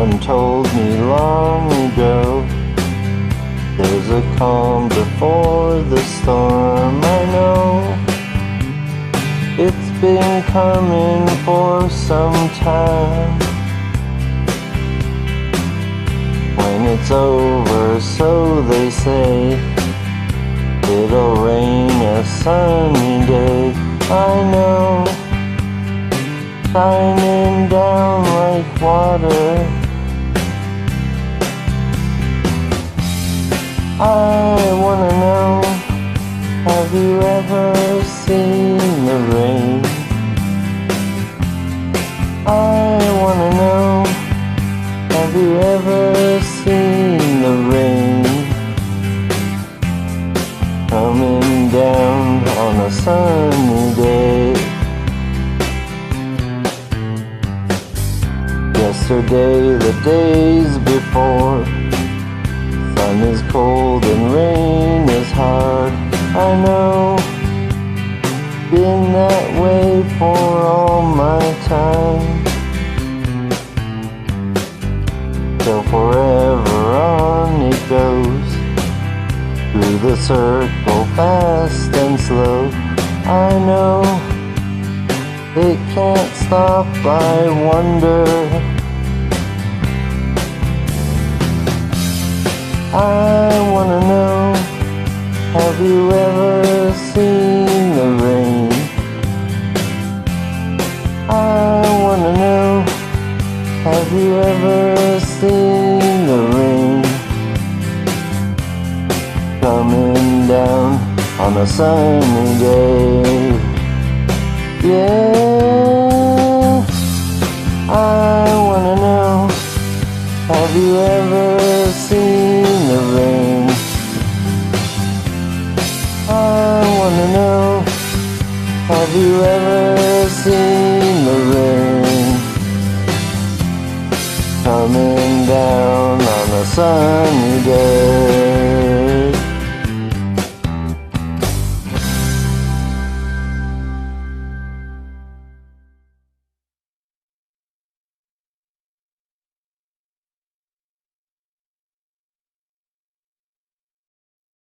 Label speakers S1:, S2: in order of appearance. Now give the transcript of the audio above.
S1: Someone told me long ago, there's a calm before the storm. I know it's been coming for some time. When it's over, so they say, it'll rain a sunny day. I know, shining down like water. I wanna know, have you ever seen the rain? I wanna know, have you ever seen the rain coming down on a sunny day? Yesterday, the days before, sun is cold and rain is hard. I know, been that way for all my time. Till forever on it goes, through the circle fast and slow. I know, it can't stop, I wonder. I wanna know, have you ever seen the rain? I wanna know, have you ever seen the rain coming down on a sunny day? Yeah, I wanna know, have you ever seen the rain? I wanna know, have you ever seen the rain coming down on a sunny day?